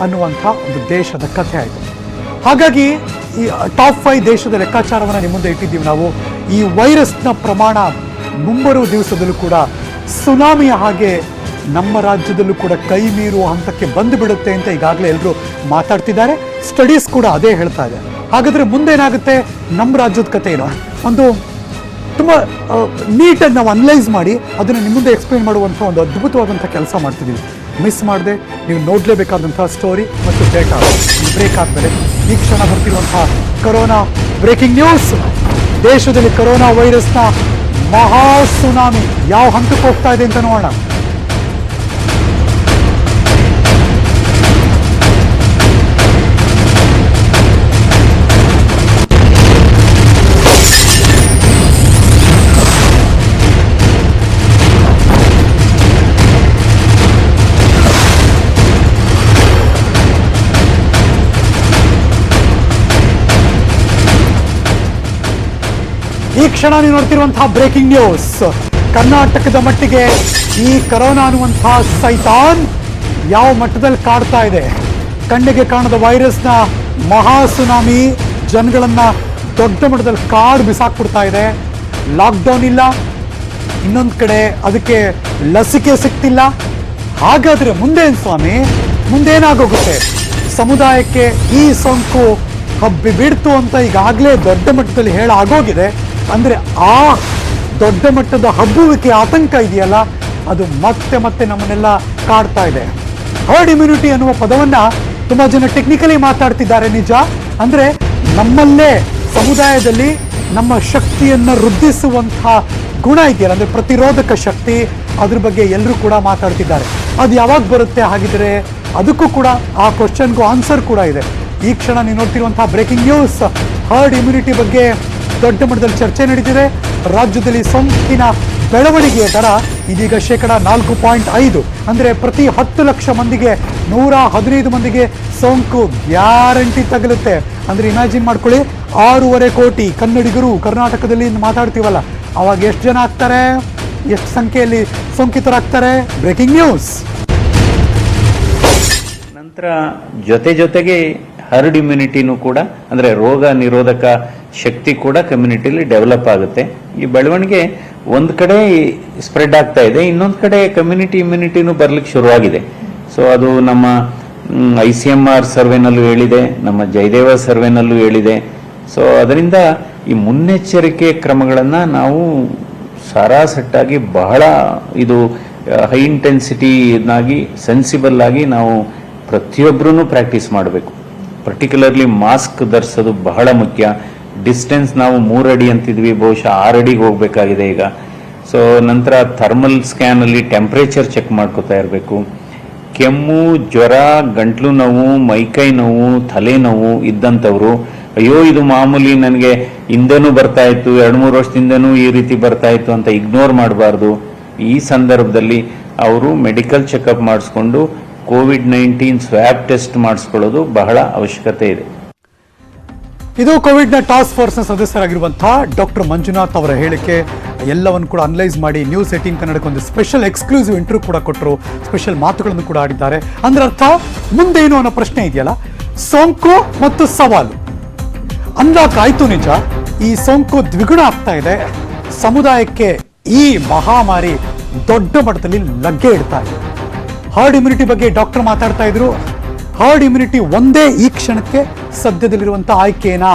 ಅನ್ನುವಂಥ ಒಂದು ದೇಶದ ಕಥೆ ಆಯಿತು. ಹಾಗಾಗಿ ಈ ಟಾಪ್ 5 ದೇಶದ ಲೆಕ್ಕಾಚಾರವನ್ನು ನಿಮ್ಮ ಮುಂದೆ ಇಟ್ಟಿದ್ದೀವಿ ನಾವು. ಈ ವೈರಸ್ನ ಪ್ರಮಾಣ ಮುಂಬರುವ ದಿವಸದಲ್ಲೂ ಕೂಡ ಸುನಾಮಿಯ ಹಾಗೆ ನಮ್ಮ ರಾಜ್ಯದಲ್ಲೂ ಕೂಡ ಕೈ ಮೀರುವ ಹಂತಕ್ಕೆ ಬಂದು ಬಿಡುತ್ತೆ ಅಂತ ಈಗಾಗಲೇ ಎಲ್ಲರೂ ಮಾತಾಡ್ತಿದ್ದಾರೆ. ಸ್ಟಡೀಸ್ ಕೂಡ ಅದೇ ಹೇಳ್ತಾ ಇದೆ. ಹಾಗಾದರೆ ಮುಂದೇನಾಗುತ್ತೆ ನಮ್ಮ ರಾಜ್ಯದ ಕಥೆ ಏನೋ ಒಂದು ತುಂಬ ನೀಟಾಗಿ ನಾವು ಅನಲೈಸ್ ಮಾಡಿ ಅದನ್ನು ನಿಮ್ಮ ಮುಂದೆ ಎಕ್ಸ್ಪ್ಲೇನ್ ಮಾಡುವಂಥ ಒಂದು ಅದ್ಭುತವಾದಂಥ ಕೆಲಸ ಮಾಡ್ತಿದ್ದೀವಿ. ಮಿಸ್ ಮಾಡದೆ ನೀವು ನೋಡಲೇಬೇಕಾದಂಥ ಸ್ಟೋರಿ ಮತ್ತು ಡೇಟಾ. ಬ್ರೇಕ್ ಆದಮೇಲೆ ಈ ಕ್ಷಣ ಬರ್ತಿರುವಂಥ ಕೊರೋನಾ ಬ್ರೇಕಿಂಗ್ ನ್ಯೂಸ್. ದೇಶದಲ್ಲಿ ಕೊರೋನಾ ವೈರಸ್ನ ಮಹಾ ಸುನಾಮಿ ಯಾವ ಹಂತಕ್ಕೆ ಹೋಗ್ತಾ ಇದೆ ಅಂತ ನೋಡೋಣ. ಈ ಕ್ಷಣ ನೀವು ನೋಡ್ತಿರುವಂತಹ ಬ್ರೇಕಿಂಗ್ ನ್ಯೂಸ್. ಕರ್ನಾಟಕದ ಮಟ್ಟಿಗೆ ಈ ಕೊರೋನಾ ಅನ್ನುವಂತಹ ಸೈತಾನ್ ಯಾವ ಮಟ್ಟದಲ್ಲಿ ಕಾಡ್ತಾ ಇದೆ. ಕಣ್ಣಿಗೆ ಕಾಣದ ವೈರಸ್ನ ಮಹಾ ಸುನಾಮಿ ಜನಗಳನ್ನ ದೊಡ್ಡ ಮಟ್ಟದಲ್ಲಿ ಕಾಡು ಬಿಸಾಕ್ಬಿಡ್ತಾ ಇದೆ. ಲಾಕ್ಡೌನ್ ಇಲ್ಲ, ಇನ್ನೊಂದು ಕಡೆ ಅದಕ್ಕೆ ಲಸಿಕೆ ಸಿಗ್ತಿಲ್ಲ. ಹಾಗಾದ್ರೆ ಮುಂದೇನು ಸ್ವಾಮಿ, ಮುಂದೇನಾಗೋಗುತ್ತೆ? ಸಮುದಾಯಕ್ಕೆ ಈ ಸೋಂಕು ಹಬ್ಬಿ ಬಿಡ್ತು ಅಂತ ಈಗಾಗಲೇ ದೊಡ್ಡ ಮಟ್ಟದಲ್ಲಿ ಆಗೋಗಿದೆ. ಅಂದರೆ ಆ ದೊಡ್ಡ ಮಟ್ಟದ ಹಬ್ಬುವಿಕೆ ಆತಂಕ ಇದೆಯಲ್ಲ, ಅದು ಮತ್ತೆ ಮತ್ತೆ ನಮ್ಮನ್ನೆಲ್ಲ ಕಾಡ್ತಾ ಇದೆ. ಹರ್ಡ್ ಇಮ್ಯುನಿಟಿ ಅನ್ನುವ ಪದವನ್ನು ತುಂಬ ಜನ ಟೆಕ್ನಿಕಲಿ ಮಾತಾಡ್ತಿದ್ದಾರೆ, ನಿಜ. ಅಂದರೆ ನಮ್ಮಲ್ಲೇ ಸಮುದಾಯದಲ್ಲಿ ನಮ್ಮ ಶಕ್ತಿಯನ್ನು ವೃದ್ಧಿಸುವಂತಹ ಗುಣ ಇದೆಯಲ್ಲ, ಅಂದರೆ ಪ್ರತಿರೋಧಕ ಶಕ್ತಿ, ಅದ್ರ ಬಗ್ಗೆ ಎಲ್ಲರೂ ಕೂಡ ಮಾತಾಡ್ತಿದ್ದಾರೆ. ಅದು ಯಾವಾಗ ಬರುತ್ತೆ? ಹಾಗಿದ್ರೆ ಅದಕ್ಕೂ ಕೂಡ ಆ ಕ್ವಶನ್ಗೂ ಆನ್ಸರ್ ಕೂಡ ಇದೆ. ಈ ಕ್ಷಣ ನೀವು ನೋಡ್ತಿರುವಂತಹ ಬ್ರೇಕಿಂಗ್ ನ್ಯೂಸ್. ಹರ್ಡ್ ಇಮ್ಯುನಿಟಿ ಬಗ್ಗೆ ದೊಡ್ಡ ಮಟ್ಟದಲ್ಲಿ ಚರ್ಚೆ ನಡೀತಿದೆ. ರಾಜ್ಯದಲ್ಲಿ ಸೋಂಕಿನ ಬೆಳವಣಿಗೆಯ ದರ ಇದೀಗ 4.5. ಅಂದರೆ ಪ್ರತಿ 10 ಲಕ್ಷ ಮಂದಿಗೆ 115 ಮಂದಿಗೆ ಸೋಂಕು ಗ್ಯಾರಂಟಿ ತಗಲುತ್ತೆ. ಅಂದರೆ ಇಮ್ಯಾಜಿನ್ ಮಾಡ್ಕೊಳ್ಳಿ, 6.5 ಕೋಟಿ ಕನ್ನಡಿಗರು ಕರ್ನಾಟಕದಲ್ಲಿ ಮಾತಾಡ್ತೀವಲ್ಲ, ಅವಾಗ ಎಷ್ಟು ಜನ ಆಗ್ತಾರೆ, ಎಷ್ಟು ಸಂಖ್ಯೆಯಲ್ಲಿ ಸೋಂಕಿತರಾಗ್ತಾರೆ? Breaking news. ನಂತರ ಜೊತೆಗೆ ಹರ್ಡ್ ಇಮ್ಯುನಿಟಿನೂ ಕೂಡ, ಅಂದ್ರೆ ರೋಗ ನಿರೋಧಕ ಶಕ್ತಿ ಕೂಡ ಕಮ್ಯುನಿಟಿಲಿ ಡೆವಲಪ್ ಆಗುತ್ತೆ. ಈ ಬೆಳವಣಿಗೆ ಒಂದ್ ಕಡೆ ಸ್ಪ್ರೆಡ್ ಆಗ್ತಾ ಇದೆ, ಇನ್ನೊಂದು ಕಡೆ ಕಮ್ಯುನಿಟಿ ಇಮ್ಯುನಿಟಿನೂ ಬರ್ಲಿಕ್ಕೆ ಶುರುವಾಗಿದೆ. ಸೊ ಅದು ನಮ್ಮ ICMR ಸರ್ವೆನಲ್ಲೂ ಹೇಳಿದೆ, ನಮ್ಮ ಜಯದೇವ ಸರ್ವೆನಲ್ಲೂ ಹೇಳಿದೆ. ಸೊ ಅದರಿಂದ ಈ ಮುನ್ನೆಚ್ಚರಿಕೆ ಕ್ರಮಗಳನ್ನ ನಾವು ಸರಾಸಟ್ಟಾಗಿ ಬಹಳ ಇದು ಹೈ ಇಂಟೆನ್ಸಿಟಿ ಆಗಿ ಸೆನ್ಸಿಬಲ್ ಆಗಿ ನಾವು ಪ್ರತಿಯೊಬ್ಬರೂ ಪ್ರಾಕ್ಟೀಸ್ ಮಾಡಬೇಕು. ಪರ್ಟಿಕ್ಯುಲರ್ಲಿ ಮಾಸ್ಕ್ ಧರಿಸೋದು ಬಹಳ ಮುಖ್ಯ. ಡಿಸ್ಟೆನ್ಸ್ ನಾವು 3 ಅಡಿ ಅಂತಿದ್ವಿ, ಬಹುಶಃ 6 ಅಡಿಗೆ ಹೋಗ್ಬೇಕಾಗಿದೆ ಈಗ. ಸೊ ನಂತರ ಥರ್ಮಲ್ ಸ್ಕ್ಯಾನ್ ಅಲ್ಲಿ ಟೆಂಪರೇಚರ್ ಚೆಕ್ ಮಾಡ್ಕೋತಾ ಇರಬೇಕು. ಕೆಮ್ಮು, ಜ್ವರ, ಗಂಟ್ಲು ನೋವು, ಮೈಕೈ ನೋವು, ತಲೆನೋವು ಇದ್ದಂಥವ್ರು, ಅಯ್ಯೋ ಇದು ಮಾಮೂಲಿ, ನನಗೆ ಹಿಂದೆನೂ ಬರ್ತಾ ಇತ್ತು, 2-3 ವರ್ಷದಿಂದನೂ ಈ ರೀತಿ ಬರ್ತಾ ಇತ್ತು ಅಂತ ಇಗ್ನೋರ್ ಮಾಡಬಾರ್ದು. ಈ ಸಂದರ್ಭದಲ್ಲಿ ಅವರು ಮೆಡಿಕಲ್ ಚೆಕಪ್ ಮಾಡಿಸ್ಕೊಂಡು COVID-19 ಸ್ವ್ಯಾಬ್ ಟೆಸ್ಟ್ ಮಾಡಿಸ್ಕೊಳ್ಳೋದು ಬಹಳ ಅವಶ್ಯಕತೆ ಇದೆ. ಇದು ಕೋವಿಡ್ನ ಟಾಸ್ಕ್ ಫೋರ್ಸ್ನ ಸದಸ್ಯರಾಗಿರುವಂತಹ ಡಾಕ್ಟರ್ ಮಂಜುನಾಥ್ ಅವರ ಹೇಳಿಕೆ. ಎಲ್ಲವನ್ನು ಕೂಡ ಅನಲೈಸ್ ಮಾಡಿ ನ್ಯೂಸ್ 18 ಕನ್ನಡಕ್ಕೆ ಒಂದು ಸ್ಪೆಷಲ್ ಎಕ್ಸ್ಕ್ಲೂಸಿವ್ ಇಂಟರ್ವ್ಯೂ ಕೂಡ ಕೊಟ್ಟರು, ಸ್ಪೆಷಲ್ ಮಾತುಗಳನ್ನು ಕೂಡ ಆಡಿದ್ದಾರೆ. ಅಂದ್ರೆ ಅರ್ಥ ಮುಂದೇನು ಅನ್ನೋ ಪ್ರಶ್ನೆ ಇದೆಯಲ್ಲ, ಸೋಂಕು ಮತ್ತು ಸವಾಲು ಅನ್ಲಾಕ್ ಆಯ್ತು, ನಿಜ. ಈ ಸೋಂಕು ದ್ವಿಗುಣ ಆಗ್ತಾ ಇದೆ. ಸಮುದಾಯಕ್ಕೆ ಈ ಮಹಾಮಾರಿ ದೊಡ್ಡ ಮಟ್ಟದಲ್ಲಿ ಲಗ್ಗೆ ಇಡ್ತಾ ಇದೆ. ಹರ್ಡ್ ಇಮ್ಯುನಿಟಿ ಬಗ್ಗೆ ಡಾಕ್ಟರ್ ಮಾತಾಡ್ತಾ ಇದ್ರು. ಹರ್ಡ್ ಇಮ್ಯುನಿಟಿ ಒಂದೇ ಈ ಕ್ಷಣಕ್ಕೆ ಸದ್ಯದಲ್ಲಿರುವಂಥ ಆಯ್ಕೆನಾ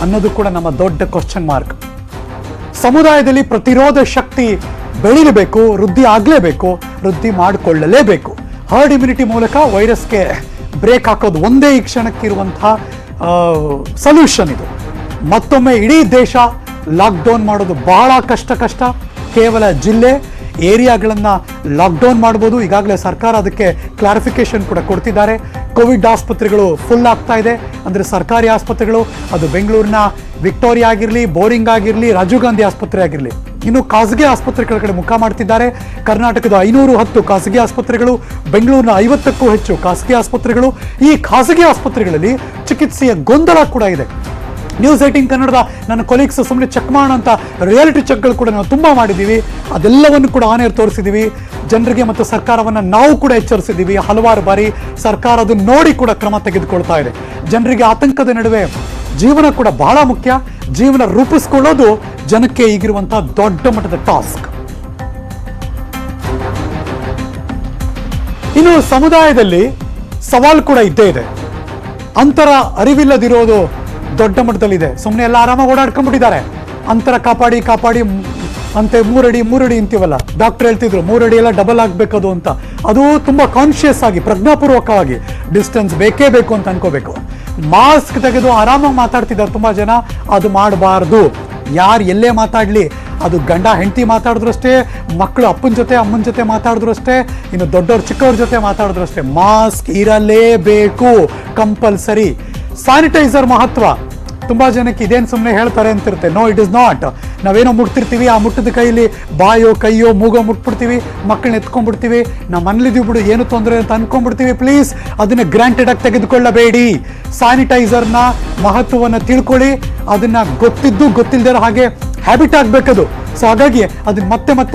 ಅನ್ನೋದು ಕೂಡ ನಮ್ಮ ದೊಡ್ಡ ಕ್ವಶನ್ ಮಾರ್ಕ್. ಸಮುದಾಯದಲ್ಲಿ ಪ್ರತಿರೋಧ ಶಕ್ತಿ ಬೆಳೀಲೇಬೇಕು, ವೃದ್ಧಿ ಆಗಲೇಬೇಕು, ವೃದ್ಧಿ ಮಾಡಿಕೊಳ್ಳಲೇಬೇಕು. ಹರ್ಡ್ ಇಮ್ಯುನಿಟಿ ಮೂಲಕ ವೈರಸ್ಗೆ ಬ್ರೇಕ್ ಹಾಕೋದು ಒಂದೇ ಈ ಕ್ಷಣಕ್ಕಿರುವಂಥ ಸೊಲ್ಯೂಷನ್ ಇದು. ಮತ್ತೊಮ್ಮೆ ಇಡೀ ದೇಶ ಲಾಕ್ಡೌನ್ ಮಾಡೋದು ಬಹಳ ಕಷ್ಟ. ಕೇವಲ ಜಿಲ್ಲೆ ಏರಿಯಾಗಳನ್ನು ಲಾಕ್ಡೌನ್ ಮಾಡ್ಬೋದು. ಈಗಾಗಲೇ ಸರ್ಕಾರ ಅದಕ್ಕೆ ಕ್ಲಾರಿಫಿಕೇಶನ್ ಕೂಡ ಕೊಡ್ತಿದ್ದಾರೆ. ಕೋವಿಡ್ ಆಸ್ಪತ್ರೆಗಳು ಫುಲ್ ಆಗ್ತಾ ಇದೆ. ಅಂದರೆ ಸರ್ಕಾರಿ ಆಸ್ಪತ್ರೆಗಳು, ಅದು ಬೆಂಗಳೂರಿನ ವಿಕ್ಟೋರಿಯಾ ಆಗಿರಲಿ, ಬೋರಿಂಗ್ ಆಗಿರಲಿ, ರಾಜೀವ್ ಗಾಂಧಿ ಆಸ್ಪತ್ರೆ ಆಗಿರಲಿ. ಇನ್ನು ಖಾಸಗಿ ಆಸ್ಪತ್ರೆಗಳ ಕಡೆ ಮುಖ ಮಾಡ್ತಿದ್ದಾರೆ. ಕರ್ನಾಟಕದ 510 ಖಾಸಗಿ ಆಸ್ಪತ್ರೆಗಳು, ಬೆಂಗಳೂರಿನ 50ಕ್ಕೂ ಹೆಚ್ಚು ಖಾಸಗಿ ಆಸ್ಪತ್ರೆಗಳು. ಈ ಖಾಸಗಿ ಆಸ್ಪತ್ರೆಗಳಲ್ಲಿ ಚಿಕಿತ್ಸೆಯ ಗೊಂದಲ ಕೂಡ ಇದೆ. ನ್ಯೂಸ್ 18 ಕನ್ನಡದ ನನ್ನ ಕೊಲೀಗ್ಸ್ ಸುಮ್ಮನೆ ಚೆಕ್ ಮಾಡೋಂಥ ರಿಯಾಲಿಟಿ ಚೆಕ್ಗಳು ಕೂಡ ನಾವು ತುಂಬ ಮಾಡಿದ್ದೀವಿ. ಅದೆಲ್ಲವನ್ನು ಕೂಡ ಆನ್ ಏರ್ ತೋರಿಸಿದ್ದೀವಿ. ಜನರಿಗೆ ಮತ್ತು ಸರ್ಕಾರವನ್ನು ನಾವು ಕೂಡ ಎಚ್ಚರಿಸಿದ್ದೀವಿ. ಹಲವಾರು ಬಾರಿ ಸರ್ಕಾರ ಅದನ್ನು ನೋಡಿ ಕೂಡ ಕ್ರಮ ತೆಗೆದುಕೊಳ್ತಾ ಇದೆ. ಜನರಿಗೆ ಆತಂಕದ ನಡುವೆ ಜೀವನ ಕೂಡ ಬಹಳ ಮುಖ್ಯ. ಜೀವನ ರೂಪಿಸ್ಕೊಳ್ಳೋದು ಜನಕ್ಕೆ ಈಗಿರುವಂತಹ ದೊಡ್ಡ ಮಟ್ಟದ ಟಾಸ್ಕ್. ಇನ್ನು ಸಮುದಾಯದಲ್ಲಿ ಸವಾಲು ಕೂಡ ಇದ್ದೇ ಇದೆ. ಅಂತರ ಅರಿವಿಲ್ಲದಿರೋದು ದೊಡ್ಡ ಮಟ್ಟದಲ್ಲಿದೆ. ಸುಮ್ಮನೆ ಎಲ್ಲ ಆರಾಮಾಗಿ ಓಡಾಡ್ಕೊಂಡ್ಬಿಟ್ಟಿದ್ದಾರೆ. ಅಂತರ ಕಾಪಾಡಿ ಅಂತೆ 3 ಅಡಿ ಅಂತೀವಲ್ಲ, ಡಾಕ್ಟರ್ ಹೇಳ್ತಿದ್ರು 3 ಅಡಿ ಎಲ್ಲ ಡಬಲ್ ಆಗ್ಬೇಕದು ಅಂತ. ಅದು ತುಂಬಾ ಕಾನ್ಶಿಯಸ್ ಆಗಿ ಪ್ರಜ್ಞಾಪೂರ್ವಕವಾಗಿ ಡಿಸ್ಟೆನ್ಸ್ ಬೇಕೇ ಬೇಕು ಅಂತ ಅನ್ಕೋಬೇಕು. ಮಾಸ್ಕ್ ತೆಗೆದು ಆರಾಮಾಗಿ ಮಾತಾಡ್ತಿದ್ದಾರೆ ತುಂಬಾ ಜನ. ಅದು ಮಾಡಬಾರ್ದು. ಯಾರು ಎಲ್ಲೇ ಮಾತಾಡ್ಲಿ, ಅದು ಗಂಡ ಹೆಂಡತಿ ಮಾತಾಡಿದ್ರು ಅಷ್ಟೇ, ಮಕ್ಕಳು ಅಪ್ಪನ ಜೊತೆ ಅಮ್ಮನ ಜೊತೆ ಮಾತಾಡಿದ್ರು ಅಷ್ಟೇ, ಇನ್ನು ದೊಡ್ಡವ್ರ ಚಿಕ್ಕವ್ರ ಜೊತೆ ಮಾತಾಡಿದ್ರು ಅಷ್ಟೇ, ಮಾಸ್ಕ್ ಇರಲೇಬೇಕು, ಕಂಪಲ್ಸರಿ. ಸ್ಯಾನಿಟೈಸರ್ ಮಹತ್ವ ತುಂಬಾ ಜನಕ್ಕೆ ಇದೇನು ಸುಮ್ಮನೆ ಹೇಳ್ತಾರೆ ಅಂತಿರುತ್ತೆ. No, it is not. ನಾವೇನೋ ಮುಟ್ತಿರ್ತೀವಿ, ಆ ಮುಟ್ಟಿದ ಕೈಯಲ್ಲಿ ಬಾಯೋ ಕೈಯೋ ಮೂಗೋ ಮುಟ್ಬಿಡ್ತೀವಿ, ಮಕ್ಕಳನ್ನ ಎತ್ಕೊಂಡ್ಬಿಡ್ತೀವಿ, ನಮ್ಮ ಮನೇಲಿದ್ದೀವಿ ಬಿಡು ಏನು ತೊಂದರೆ ಅಂತ ಅನ್ಕೊಂಡ್ಬಿಡ್ತೀವಿ. ಪ್ಲೀಸ್ ಅದನ್ನ ಗ್ರಾಂಟೆಡ್ ಆಗಿ ತೆಗೆದುಕೊಳ್ಳಬೇಡಿ. ಸ್ಯಾನಿಟೈಸರ್ನ ಮಹತ್ವವನ್ನು ತಿಳ್ಕೊಳ್ಳಿ. ಅದನ್ನ ಗೊತ್ತಿದ್ದು ಗೊತ್ತಿಲ್ಲದಿರೋ ಹಾಗೆ ಹ್ಯಾಬಿಟ್ ಆಗಬೇಕದು. ಸೊ ಹಾಗಾಗಿ ಅದನ್ನ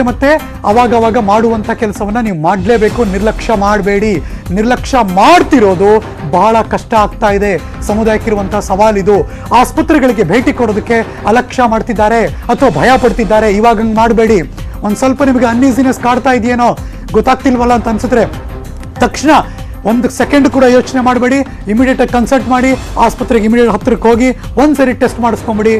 ಮತ್ತೆ ಅವಾಗ ಮಾಡುವಂಥ ಕೆಲಸವನ್ನ ನೀವು ಮಾಡಲೇಬೇಕು. ನಿರ್ಲಕ್ಷ್ಯ ಮಾಡಬೇಡಿ. ನಿರ್ಲಕ್ಷ್ಯ ಮಾಡ್ತಿರೋದು ಬಹಳ ಕಷ್ಟ ಆಗ್ತಾ ಇದೆ. ಸಮುದಾಯಕ್ಕಿರುವಂಥ ಸವಾಲಿದು. ಆಸ್ಪತ್ರೆಗಳಿಗೆ ಭೇಟಿ ಕೊಡೋದಕ್ಕೆ ಅಲಕ್ಷ್ಯ ಮಾಡ್ತಿದ್ದಾರೆ ಅಥವಾ ಭಯ ಪಡ್ತಿದ್ದಾರೆ. ಇವಾಗ ಹಂಗೆ ಮಾಡಬೇಡಿ. ಒಂದು ಸ್ವಲ್ಪ ನಿಮಗೆ ಅನ್ಈಸಿನೆಸ್ ಕಾಡ್ತಾ ಇದೆಯೇನೋ, ಗೊತ್ತಾಗ್ತಿಲ್ವಲ್ಲ ಅಂತ ಅನ್ಸಿದ್ರೆ ತಕ್ಷಣ 1 ಸೆಕೆಂಡ್ ಕೂಡ ಯೋಚನೆ ಮಾಡಬೇಡಿ. ಇಮಿಡಿಯೇಟ್ ಆಗಿ ಕನ್ಸಲ್ಟ್ ಮಾಡಿ, ಆಸ್ಪತ್ರೆಗೆ ಇಮಿಡಿಯೇಟ್ ಹತ್ತಿರಕ್ಕೆ ಹೋಗಿ ಒಂದ್ಸರಿ ಟೆಸ್ಟ್ ಮಾಡಿಸ್ಕೊಂಬಿಡಿ.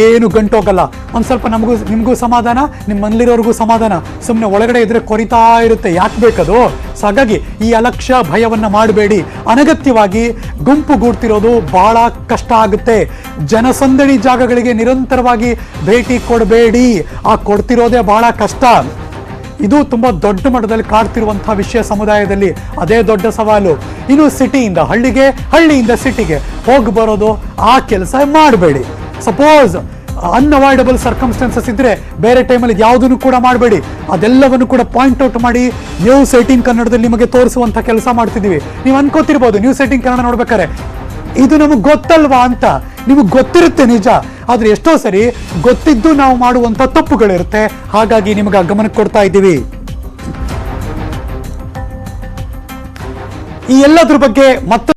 ಏನು ಗಂಟೋಗಲ್ಲ. ಒಂದು ಸ್ವಲ್ಪ ನಿಮಗೂ ಸಮಾಧಾನ, ನಿಮ್ಮ ಮನೇಲಿರೋರ್ಗೂ ಸಮಾಧಾನ. ಸುಮ್ಮನೆ ಒಳಗಡೆ ಇದ್ರೆ ಕೊರಿತಾ ಇರುತ್ತೆ, ಯಾಕೆ ಬೇಕದು? ಸೊ ಹಾಗಾಗಿ ಈ ಅಲಕ್ಷ್ಯ ಭಯವನ್ನ ಮಾಡಬೇಡಿ. ಅನಗತ್ಯವಾಗಿ ಗುಂಪುಗೂಡ್ತಿರೋದು ಬಹಳ ಕಷ್ಟ ಆಗುತ್ತೆ. ಜನಸಂದಣಿ ಜಾಗಗಳಿಗೆ ನಿರಂತರವಾಗಿ ಭೇಟಿ ಕೊಡಬೇಡಿ. ಆ ಕೊಡ್ತಿರೋದೇ ಬಹಳ ಕಷ್ಟ. ಇದು ತುಂಬಾ ದೊಡ್ಡ ಮಟ್ಟದಲ್ಲಿ ಕಾಡ್ತಿರುವಂತಹ ವಿಷಯ ಸಮುದಾಯದಲ್ಲಿ. ಅದೇ ದೊಡ್ಡ ಸವಾಲು. ಇನ್ನು ಸಿಟಿಯಿಂದ ಹಳ್ಳಿಗೆ, ಹಳ್ಳಿಯಿಂದ ಸಿಟಿಗೆ ಹೋಗಿ ಬರೋದು, ಆ ಕೆಲಸ ಮಾಡಬೇಡಿ. ಸಪೋಸ್ ಅನ್ಅವಾಯ್ಡಬಲ್ ಸರ್ಕಮ್ಸ್ಟೆನ್ಸಸ್ ಇದ್ರೆ ಬೇರೆ ಟೈಮಲ್ಲಿ ಯಾವುದನ್ನು ಕೂಡ ಮಾಡಬೇಡಿ. ಅದೆಲ್ಲವನ್ನು ಕೂಡ ಪಾಯಿಂಟ್ ಔಟ್ ಮಾಡಿ ನ್ಯೂಸ್ 18 ಕನ್ನಡದಲ್ಲಿ ನಿಮಗೆ ತೋರಿಸುವಂಥ ಕೆಲಸ ಮಾಡ್ತಿದ್ದೀವಿ. ನೀವು ಅನ್ಕೋತಿರ್ಬೋದು ನ್ಯೂಸ್ 18 ಕನ್ನಡ ನೋಡ್ಬೇಕಾರೆ ಇದು ನಮಗೆ ಗೊತ್ತಲ್ವಾ ಅಂತ. ನಿಮಗೆ ಗೊತ್ತಿರುತ್ತೆ ನಿಜ, ಆದ್ರೆ ಎಷ್ಟೋ ಸರಿ ಗೊತ್ತಿದ್ದು ನಾವು ಮಾಡುವಂಥ ತಪ್ಪುಗಳಿರುತ್ತೆ. ಹಾಗಾಗಿ ನಿಮಗೆ ಗಮನಕ್ಕೆ ಕೊಡ್ತಾ ಇದ್ದೀವಿ. ಈ ಎಲ್ಲದ್ರ ಬಗ್ಗೆ ಮತ್ತೆ